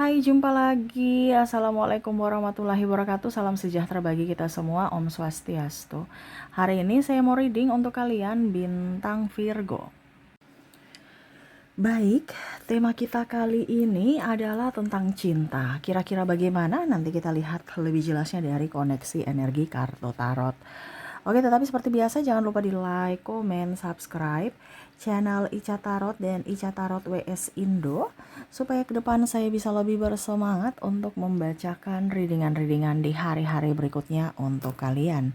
Hai, jumpa lagi. Assalamualaikum warahmatullahi wabarakatuh. Salam sejahtera bagi kita semua. Om Swastiastu. Hari ini saya mau reading untuk kalian bintang Virgo. Baik, tema kita kali ini adalah tentang cinta. Kira-kira bagaimana? Nanti kita lihat lebih jelasnya dari koneksi energi kartu tarot. Oke, tetapi seperti biasa jangan lupa di like, komen, subscribe channel Ica Tarot dan Ica Tarot WS Indo supaya ke depan saya bisa lebih bersemangat untuk membacakan readingan-readingan di hari-hari berikutnya untuk kalian.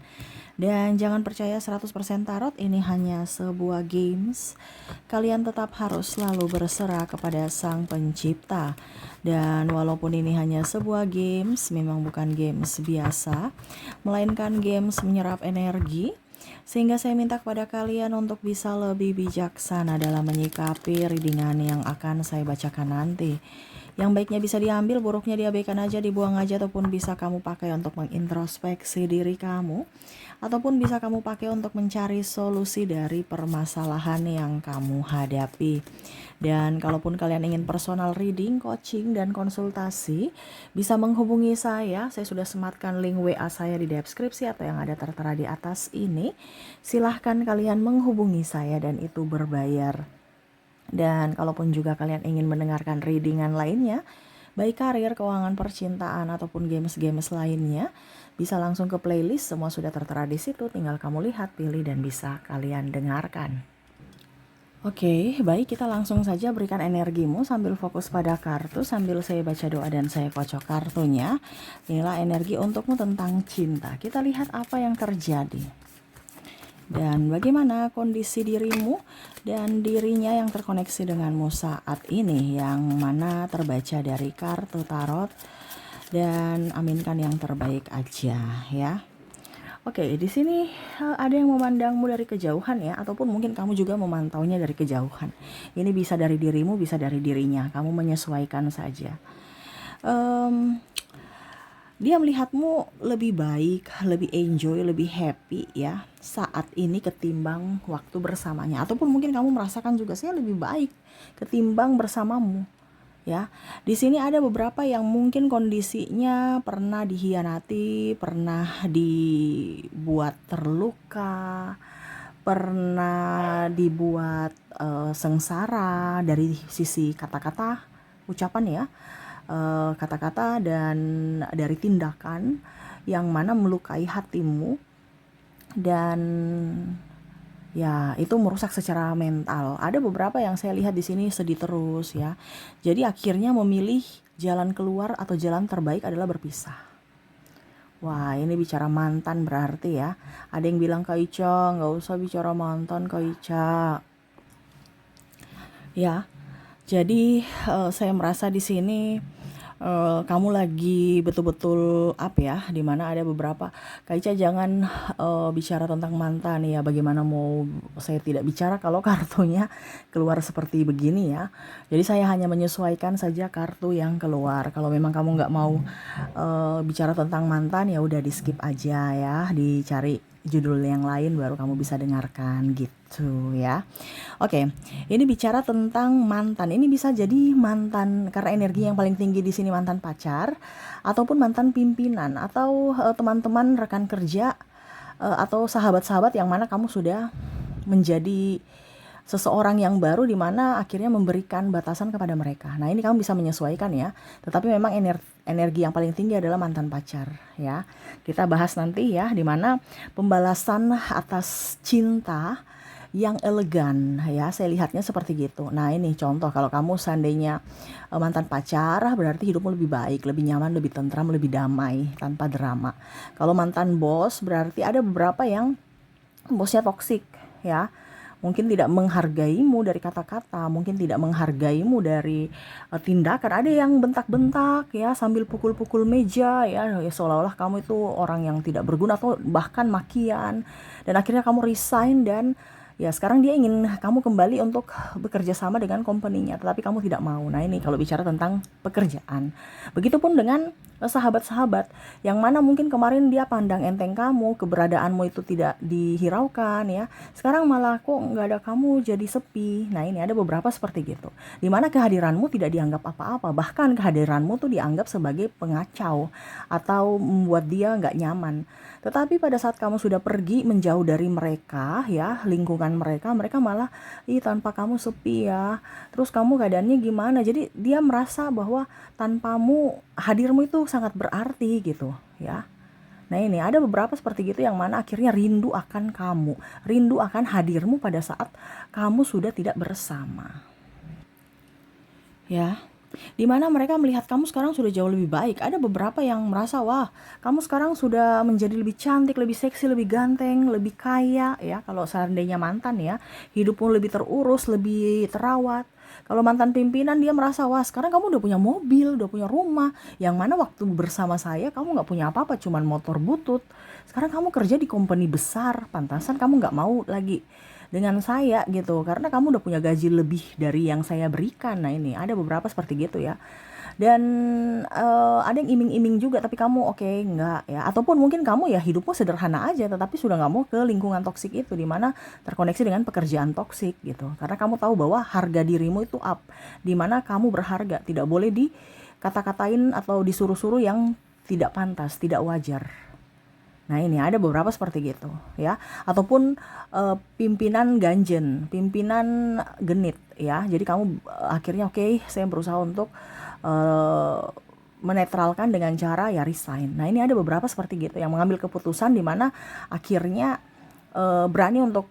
Dan jangan percaya 100% tarot ini hanya sebuah games. Kalian tetap harus selalu berserah kepada Sang Pencipta. Dan walaupun ini hanya sebuah games, memang bukan games biasa, melainkan games menyerap energi. Sehingga saya minta kepada kalian untuk bisa lebih bijaksana dalam menyikapi readingan yang akan saya bacakan nanti. Yang baiknya bisa diambil, buruknya diabaikan aja, dibuang aja, ataupun bisa kamu pakai untuk mengintrospeksi diri kamu, ataupun bisa kamu pakai untuk mencari solusi dari permasalahan yang kamu hadapi. Dan kalaupun kalian ingin personal reading, coaching, dan konsultasi, bisa menghubungi saya. Saya sudah sematkan link WA saya di deskripsi atau yang ada tertera di atas ini. Silahkan kalian menghubungi saya dan itu berbayar. Dan kalaupun juga kalian ingin mendengarkan readingan lainnya, baik karir, keuangan, percintaan, ataupun games-games lainnya, bisa langsung ke playlist, semua sudah tertera di situ, tinggal kamu lihat, pilih, dan bisa kalian dengarkan. Oke, baik, kita langsung saja berikan energimu sambil fokus pada kartu, sambil saya baca doa dan saya kocok kartunya. Inilah energi untukmu tentang cinta. Kita lihat apa yang terjadi. Dan bagaimana kondisi dirimu dan dirinya yang terkoneksi denganmu saat ini, yang mana terbaca dari kartu tarot. Dan aminkan yang terbaik aja ya. Oke, di sini ada yang memandangmu dari kejauhan ya, ataupun mungkin kamu juga memantaunya dari kejauhan. Ini bisa dari dirimu, bisa dari dirinya. Kamu menyesuaikan saja. Dia melihatmu lebih baik, lebih enjoy, lebih happy ya saat ini ketimbang waktu bersamanya. Ataupun mungkin kamu merasakan juga saya lebih baik ketimbang bersamamu. Ya, di sini ada beberapa yang mungkin kondisinya pernah dihianati, pernah dibuat terluka, pernah dibuat sengsara dari sisi kata-kata, ucapan ya, kata-kata dan dari tindakan yang mana melukai hatimu, dan ya itu merusak secara mental. Ada beberapa yang saya lihat di sini sedih terus ya. Jadi akhirnya memilih jalan keluar atau jalan terbaik adalah berpisah. Wah, ini bicara mantan berarti ya. Ada yang bilang, Kak Ica, nggak usah bicara mantan, Kak Ica. Ya, jadi saya merasa di sini kamu lagi betul-betul apa ya, dimana ada beberapa, Kak Ica jangan bicara tentang mantan ya. Bagaimana mau saya tidak bicara kalau kartunya keluar seperti begini ya. Jadi saya hanya menyesuaikan saja kartu yang keluar. Kalau memang kamu nggak mau bicara tentang mantan, ya udah di skip aja ya, dicari judul yang lain baru kamu bisa dengarkan gitu ya. Oke, ini bicara tentang mantan. Ini bisa jadi mantan karena energi yang paling tinggi di sini mantan pacar, ataupun mantan pimpinan, atau teman-teman, rekan kerja, atau sahabat-sahabat yang mana kamu sudah menjadi seseorang yang baru di mana akhirnya memberikan batasan kepada mereka. Nah, ini kamu bisa menyesuaikan ya. Tetapi memang energi yang paling tinggi adalah mantan pacar ya. Kita bahas nanti ya, di mana pembalasan atas cinta yang elegan ya, saya lihatnya seperti gitu. Nah, ini contoh, kalau kamu seandainya mantan pacar, berarti hidupmu lebih baik, lebih nyaman, lebih tentram, lebih damai, tanpa drama. Kalau mantan bos, berarti ada beberapa yang bosnya toksik ya. Mungkin tidak menghargaimu dari kata-kata, mungkin tidak menghargaimu dari tindakan. Ada yang bentak-bentak ya, sambil pukul-pukul meja ya, seolah-olah kamu itu orang yang tidak berguna, atau bahkan makian. Dan akhirnya kamu resign, dan ya sekarang dia ingin kamu kembali untuk bekerja sama dengan company-nya, tetapi kamu tidak mau. Nah, ini kalau bicara tentang pekerjaan. Begitupun dengan sahabat-sahabat yang mana mungkin kemarin dia pandang enteng kamu, keberadaanmu itu tidak dihiraukan ya. Sekarang malah kok nggak ada kamu jadi sepi. Nah ini ada beberapa seperti gitu. Dimana kehadiranmu tidak dianggap apa-apa, bahkan kehadiranmu tuh dianggap sebagai pengacau atau membuat dia nggak nyaman. Tetapi pada saat kamu sudah pergi menjauh dari mereka ya, lingkungan mereka, mereka malah, ih tanpa kamu sepi ya. Terus kamu keadaannya gimana? Jadi dia merasa bahwa tanpamu, hadirmu itu sangat berarti gitu ya. Nah ini ada beberapa seperti gitu yang mana akhirnya rindu akan kamu, rindu akan hadirmu pada saat kamu sudah tidak bersama ya. Dimana mereka melihat kamu sekarang sudah jauh lebih baik. Ada beberapa yang merasa, wah kamu sekarang sudah menjadi lebih cantik, lebih seksi, lebih ganteng, lebih kaya ya. Kalau seandainya mantan ya, hidupmu lebih terurus, lebih terawat. Kalau mantan pimpinan dia merasa, wah sekarang kamu udah punya mobil, udah punya rumah. Yang mana waktu bersama saya kamu gak punya apa-apa, cuman motor butut. Sekarang kamu kerja di company besar, pantasan kamu gak mau lagi dengan saya gitu, karena kamu udah punya gaji lebih dari yang saya berikan. Nah ini ada beberapa seperti gitu ya. Dan ada yang iming-iming juga tapi kamu oke enggak ya, ataupun mungkin kamu ya hidupmu sederhana aja tetapi sudah nggak mau ke lingkungan toksik itu, dimana terkoneksi dengan pekerjaan toksik gitu, karena kamu tahu bahwa harga dirimu itu up, dimana kamu berharga, tidak boleh dikata-katain atau disuruh-suruh yang tidak pantas, tidak wajar. Nah ini ada beberapa seperti gitu ya, ataupun pimpinan ganjen, pimpinan genit ya. Jadi kamu akhirnya oke, saya berusaha untuk uh, menetralkan dengan cara ya resign. Nah ini ada beberapa seperti gitu yang mengambil keputusan di mana akhirnya berani untuk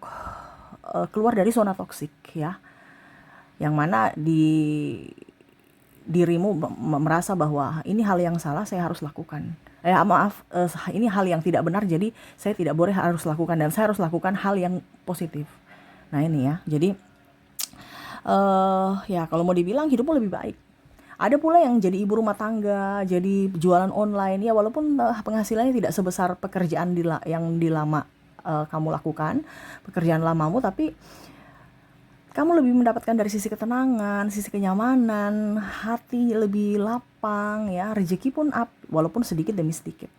keluar dari zona toksik ya, yang mana dirimu merasa bahwa ini hal yang salah saya harus lakukan. Maaf, ini hal yang tidak benar, jadi saya tidak boleh harus lakukan dan saya harus lakukan hal yang positif. Nah ini ya, jadi ya kalau mau dibilang hidupmu lebih baik. Ada pula yang jadi ibu rumah tangga, jadi jualan online ya, walaupun penghasilannya tidak sebesar pekerjaan yang kamu lakukan, pekerjaan lamamu, tapi kamu lebih mendapatkan dari sisi ketenangan, sisi kenyamanan, hati lebih lapang ya, rezeki pun up walaupun sedikit demi sedikit.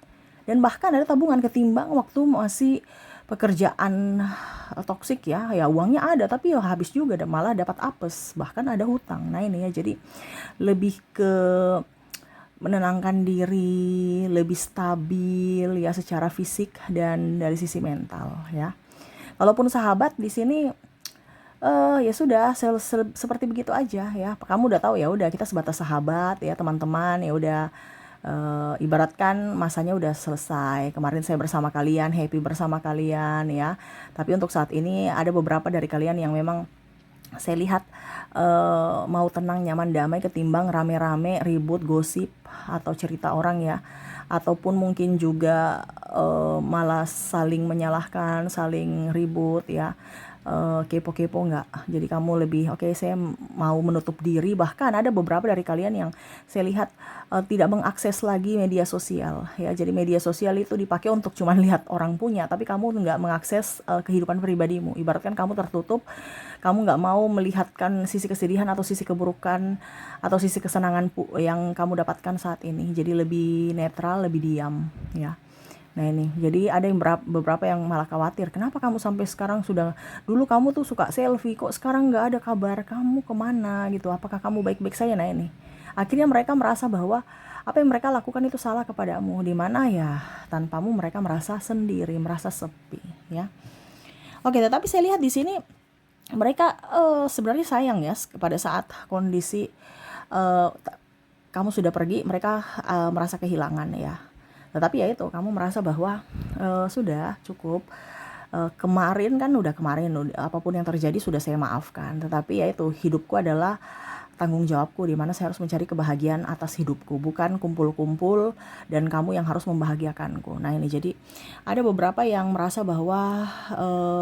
Dan bahkan ada tabungan ketimbang waktu masih pekerjaan toksik ya, ya uangnya ada tapi ya habis juga dan malah dapat apes, bahkan ada hutang. Nah ini ya, jadi lebih ke menenangkan diri, lebih stabil ya secara fisik dan dari sisi mental ya. Kalaupun sahabat di sini ya sudah seperti begitu aja ya. Kamu udah tahu ya, udah kita sebatas sahabat ya, teman-teman ya udah, ibaratkan masanya udah selesai. Kemarin saya bersama kalian, happy bersama kalian ya. Tapi untuk saat ini ada beberapa dari kalian yang memang saya lihat mau tenang, nyaman, damai ketimbang rame-rame, ribut, gosip atau cerita orang ya. Ataupun mungkin juga malah saling menyalahkan, saling ribut ya. Kepo-kepo enggak. Jadi kamu lebih oke, saya mau menutup diri. Bahkan ada beberapa dari kalian yang saya lihat tidak mengakses lagi media sosial ya. Jadi media sosial itu dipakai untuk cuman lihat orang punya, tapi kamu nggak mengakses kehidupan pribadimu. Ibaratkan kamu tertutup, kamu nggak mau melihatkan sisi kesedihan atau sisi keburukan atau sisi kesenangan yang kamu dapatkan saat ini. Jadi lebih netral, lebih diam ya. Nah ini, jadi ada yang beberapa yang malah khawatir, kenapa kamu sampai sekarang sudah, dulu kamu tuh suka selfie, kok sekarang nggak ada kabar, kamu kemana gitu, apakah kamu baik-baik saja. Nah ini, akhirnya mereka merasa bahwa apa yang mereka lakukan itu salah kepadamu, dimana ya tanpamu mereka merasa sendiri, merasa sepi ya. Oke, tetapi saya lihat di sini mereka sebenarnya sayang ya pada saat kondisi eh, kamu sudah pergi, mereka merasa kehilangan ya. Tetapi ya itu, kamu merasa bahwa sudah cukup, kemarin kan udah kemarin, apapun yang terjadi sudah saya maafkan. Tetapi ya itu, hidupku adalah tanggung jawabku, di mana saya harus mencari kebahagiaan atas hidupku, bukan kumpul-kumpul dan kamu yang harus membahagiakanku. Nah ini, jadi ada beberapa yang merasa bahwa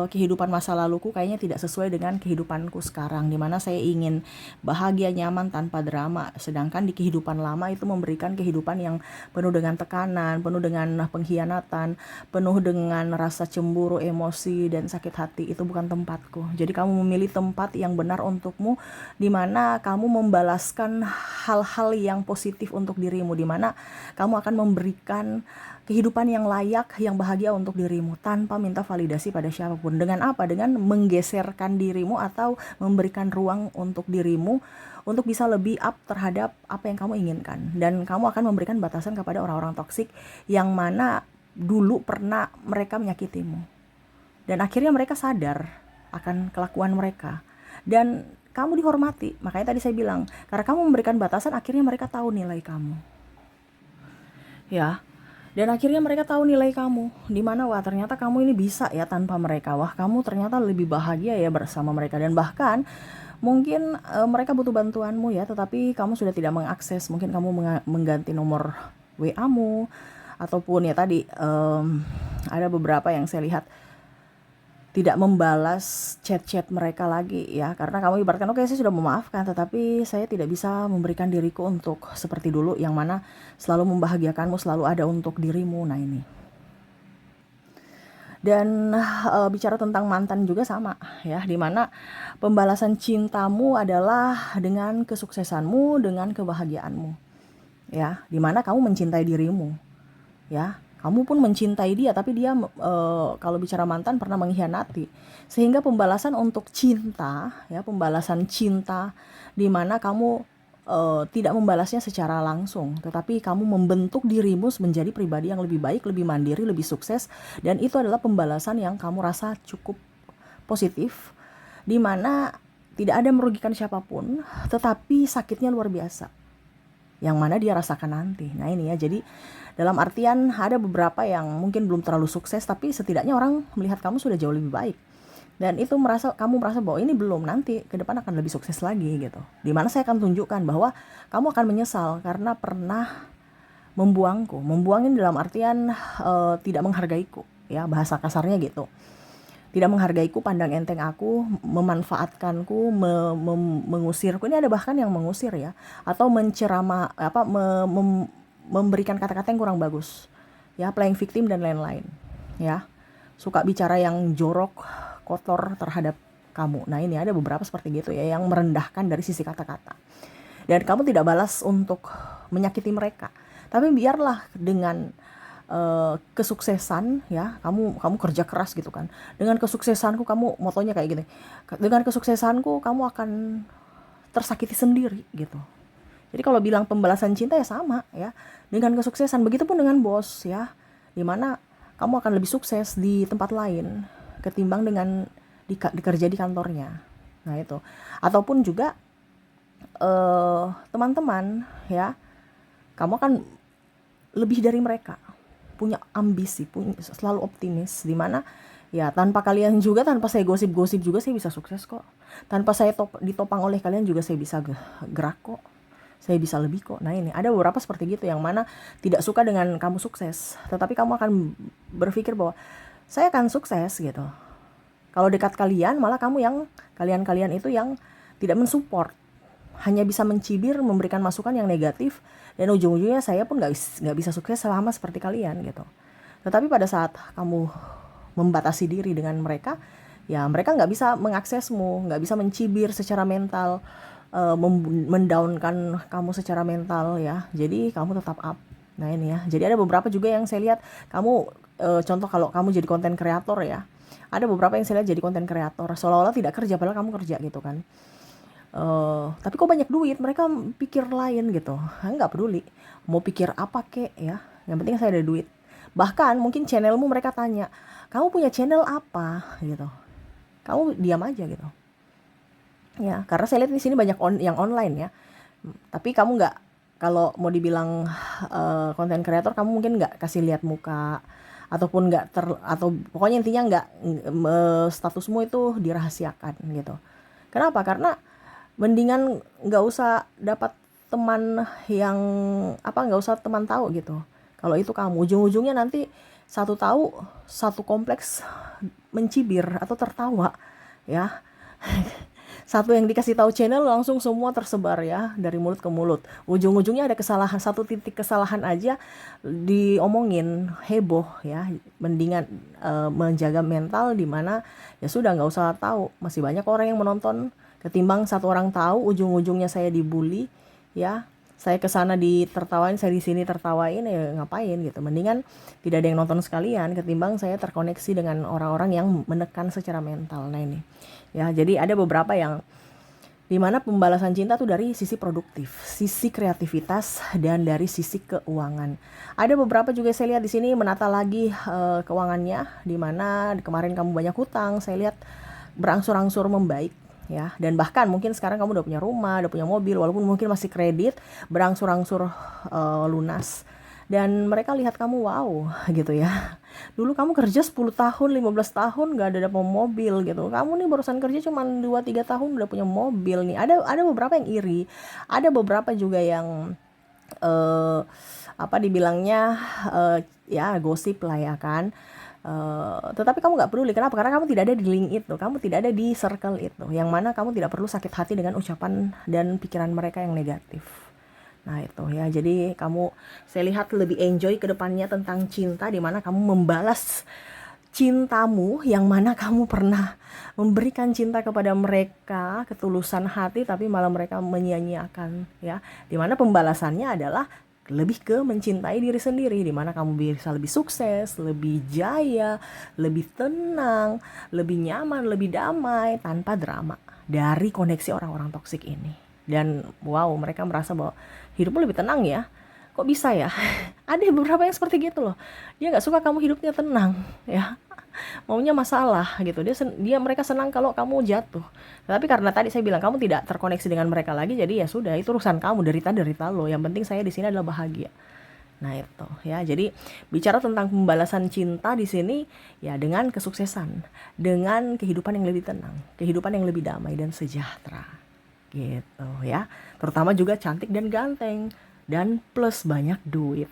kehidupan masa laluku kayaknya tidak sesuai dengan kehidupanku sekarang, di mana saya ingin bahagia, nyaman, tanpa drama. Sedangkan di kehidupan lama itu memberikan kehidupan yang penuh dengan tekanan, penuh dengan pengkhianatan, penuh dengan rasa cemburu, emosi, dan sakit hati. Itu bukan tempatku. Jadi kamu memilih tempat yang benar untukmu, di mana kamu kamu membalaskan hal-hal yang positif untuk dirimu, di mana kamu akan memberikan kehidupan yang layak, yang bahagia untuk dirimu tanpa minta validasi pada siapapun. Dengan apa? Dengan menggeserkan dirimu atau memberikan ruang untuk dirimu untuk bisa lebih up terhadap apa yang kamu inginkan. Dan kamu akan memberikan batasan kepada orang-orang toksik yang mana dulu pernah mereka menyakitimu. Dan akhirnya mereka sadar akan kelakuan mereka. Dan kamu dihormati. Makanya tadi saya bilang, karena kamu memberikan batasan, akhirnya mereka tahu nilai kamu. Ya. Dan akhirnya mereka tahu nilai kamu. Dimana, wah ternyata kamu ini bisa ya tanpa mereka. Wah kamu ternyata lebih bahagia ya bersama mereka. Dan bahkan mungkin mereka butuh bantuanmu ya, tetapi kamu sudah tidak mengakses. Mungkin kamu mengganti nomor WA-mu. Ataupun ya tadi ada beberapa yang saya lihat tidak membalas chat-chat mereka lagi ya, karena kamu ibaratkan oke, saya sudah memaafkan, tetapi saya tidak bisa memberikan diriku untuk seperti dulu yang mana selalu membahagiakanmu, selalu ada untuk dirimu. Nah ini. Dan bicara tentang mantan juga sama ya, dimana pembalasan cintamu adalah dengan kesuksesanmu, dengan kebahagiaanmu ya, dimana kamu mencintai dirimu ya. Kamu pun mencintai dia, tapi dia kalau bicara mantan pernah mengkhianati. Sehingga pembalasan untuk cinta, ya, pembalasan cinta di mana kamu tidak membalasnya secara langsung, tetapi kamu membentuk dirimu menjadi pribadi yang lebih baik, lebih mandiri, lebih sukses, dan itu adalah pembalasan yang kamu rasa cukup positif, di mana tidak ada merugikan siapapun, tetapi sakitnya luar biasa, yang mana dia rasakan nanti. Nah ini ya, jadi dalam artian ada beberapa yang mungkin belum terlalu sukses, tapi setidaknya orang melihat kamu sudah jauh lebih baik. Dan itu kamu merasa bahwa ini belum, nanti ke depan akan lebih sukses lagi gitu. Dimana saya akan tunjukkan bahwa kamu akan menyesal karena pernah membuangku. Membuang ini dalam artian tidak menghargaiku, ya bahasa kasarnya gitu. Tidak menghargaiku, pandang enteng aku, memanfaatkanku, mengusirku. Ini ada bahkan yang mengusir ya, atau memberikan kata-kata yang kurang bagus ya, playing victim dan lain-lain ya, suka bicara yang jorok, kotor terhadap kamu. Nah ini ada beberapa seperti gitu ya, yang merendahkan dari sisi kata-kata, dan kamu tidak balas untuk menyakiti mereka, tapi biarlah dengan kesuksesan ya, kamu kerja keras gitu kan, dengan kesuksesanku, kamu motonya kayak gini, dengan kesuksesanku kamu akan tersakiti sendiri gitu. Jadi kalau bilang pembalasan cinta ya sama ya, dengan kesuksesan. Begitupun dengan bos ya, dimana kamu akan lebih sukses di tempat lain ketimbang dengan dikerja di kantornya. Nah itu. Ataupun juga teman-teman ya, kamu akan lebih dari mereka, punya ambisi, selalu optimis, dimana ya tanpa kalian juga, tanpa saya gosip-gosip juga saya bisa sukses kok. Tanpa saya ditopang oleh kalian juga saya bisa gerak kok. Saya bisa lebih kok. Nah ini ada beberapa seperti gitu, yang mana tidak suka dengan kamu sukses, tetapi kamu akan berpikir bahwa saya akan sukses gitu. Kalau dekat kalian, malah kalian itu yang tidak mensupport, hanya bisa mencibir, memberikan masukan yang negatif, dan ujung-ujungnya saya pun nggak bisa sukses sama seperti kalian gitu. Tetapi pada saat kamu membatasi diri dengan mereka, ya mereka nggak bisa mengaksesmu, nggak bisa mencibir secara mental, mendownkan kamu secara mental ya, jadi kamu tetap up. Nah ini ya, jadi ada beberapa juga yang saya lihat kamu contoh, kalau kamu jadi konten kreator ya, ada beberapa yang saya lihat jadi konten kreator seolah-olah tidak kerja, padahal kamu kerja gitu kan. Tapi kok banyak duit, mereka pikir lain gitu. Nggak peduli mau pikir apa kek ya, yang penting saya ada duit. Bahkan mungkin channelmu mereka tanya, kamu punya channel apa gitu, kamu diam aja gitu ya, karena saya lihat di sini banyak yang online ya. Tapi kamu nggak, kalau mau dibilang konten kreator, kamu mungkin nggak kasih lihat muka, ataupun atau pokoknya intinya nggak, statusmu itu dirahasiakan gitu. Kenapa? Karena mendingan nggak usah dapat teman yang nggak usah teman tahu gitu. Kalau itu kamu ujung-ujungnya nanti satu tahu, satu kompleks mencibir atau tertawa ya. Satu yang dikasih tahu channel langsung semua tersebar ya, dari mulut ke mulut. Ujung-ujungnya ada kesalahan, satu titik kesalahan aja diomongin, heboh ya. Mendingan menjaga mental, di mana ya sudah nggak usah tahu, masih banyak orang yang menonton Ketimbang satu orang tahu ujung-ujungnya saya dibully, ya. Saya ke sana ditertawain, saya di sini tertawain, ya ngapain gitu. Mendingan tidak ada yang nonton sekalian ketimbang saya terkoneksi dengan orang-orang yang menekan secara mental. Nah ini. Ya, jadi ada beberapa yang dimana pembalasan cinta tuh dari sisi produktif, sisi kreativitas, dan dari sisi keuangan. Ada beberapa juga saya lihat di sini menata lagi keuangannya, dimana kemarin kamu banyak hutang, saya lihat berangsur-angsur membaik, ya. Dan bahkan mungkin sekarang kamu udah punya rumah, udah punya mobil, walaupun mungkin masih kredit, berangsur-angsur lunas. Dan mereka lihat kamu, wow, gitu ya. Dulu kamu kerja 10 tahun, 15 tahun gak ada dapat mobil gitu. Kamu nih barusan kerja cuma 2-3 tahun udah punya mobil nih. Ada beberapa yang iri. Ada beberapa juga yang apa dibilangnya ya gosip lah ya kan. Tetapi kamu gak peduli. Kenapa? Karena kamu tidak ada di link itu, kamu tidak ada di circle itu, yang mana kamu tidak perlu sakit hati dengan ucapan dan pikiran mereka yang negatif. Nah itu ya, jadi saya lihat lebih enjoy ke depannya tentang cinta, dimana kamu membalas cintamu yang mana kamu pernah memberikan cinta kepada mereka, ketulusan hati, tapi malah mereka menyia-nyiakan, ya. Dimana pembalasannya adalah lebih ke mencintai diri sendiri, dimana kamu bisa lebih sukses, lebih jaya, lebih tenang, lebih nyaman, lebih damai, tanpa drama dari koneksi orang-orang toksik ini. Dan wow, mereka merasa bahwa hidupmu lebih tenang ya. Kok bisa ya? Ada beberapa yang seperti gitu loh. Dia nggak suka kamu hidupnya tenang, ya. Maunya masalah gitu. Mereka senang kalau kamu jatuh. Tapi karena tadi saya bilang kamu tidak terkoneksi dengan mereka lagi, jadi ya sudah, itu urusan kamu, derita lo. Yang penting saya di sini adalah bahagia. Nah itu ya, jadi bicara tentang pembalasan cinta di sini ya dengan kesuksesan, dengan kehidupan yang lebih tenang, kehidupan yang lebih damai dan sejahtera. Gitu ya, terutama juga cantik dan ganteng dan plus banyak duit.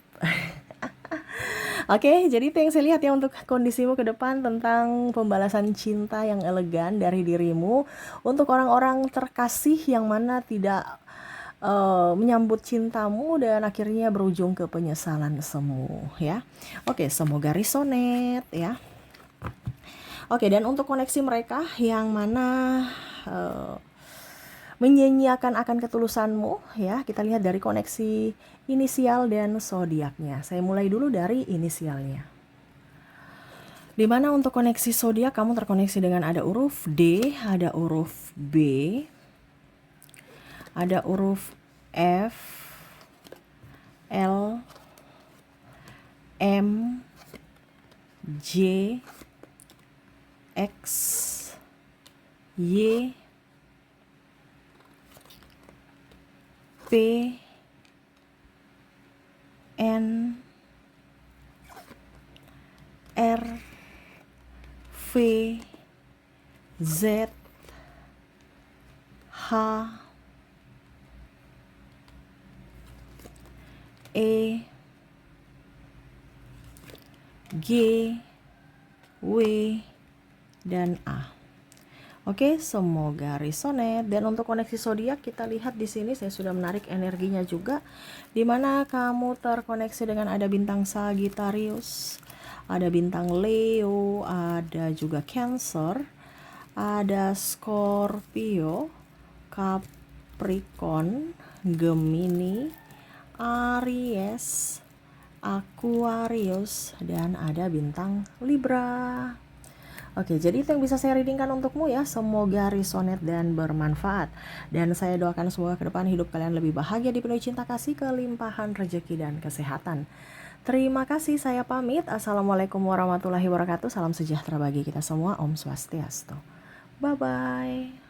Oke, jadi itu yang saya lihat ya untuk kondisimu ke depan tentang pembalasan cinta yang elegan dari dirimu untuk orang-orang terkasih yang mana tidak menyambut cintamu dan akhirnya berujung ke penyesalan semu, ya. Oke, semoga resonate ya. Oke, dan untuk koneksi mereka yang mana menyanyiakan akan ketulusanmu, ya, kita lihat dari koneksi inisial dan zodiaknya. Saya mulai dulu dari inisialnya. Dimana untuk koneksi zodiak kamu terkoneksi dengan ada huruf D, ada huruf B, ada huruf F, L, M, J, X, Y, P, N, R, V, Z, H, E, G, W, dan A. Oke, semoga resonate. Dan untuk koneksi zodiak kita lihat di sini saya sudah menarik energinya juga, dimana kamu terkoneksi dengan ada bintang Sagittarius, ada bintang Leo, ada juga Cancer, ada Scorpio, Capricorn, Gemini, Aries, Aquarius, dan ada bintang Libra. Oke, jadi itu yang bisa saya readingkan untukmu ya. Semoga resonate dan bermanfaat. Dan saya doakan semoga ke depan hidup kalian lebih bahagia, dipenuhi cinta kasih, kelimpahan rezeki dan kesehatan. Terima kasih, saya pamit. Assalamualaikum warahmatullahi wabarakatuh. Salam sejahtera bagi kita semua. Om Swastiastu. Bye-bye.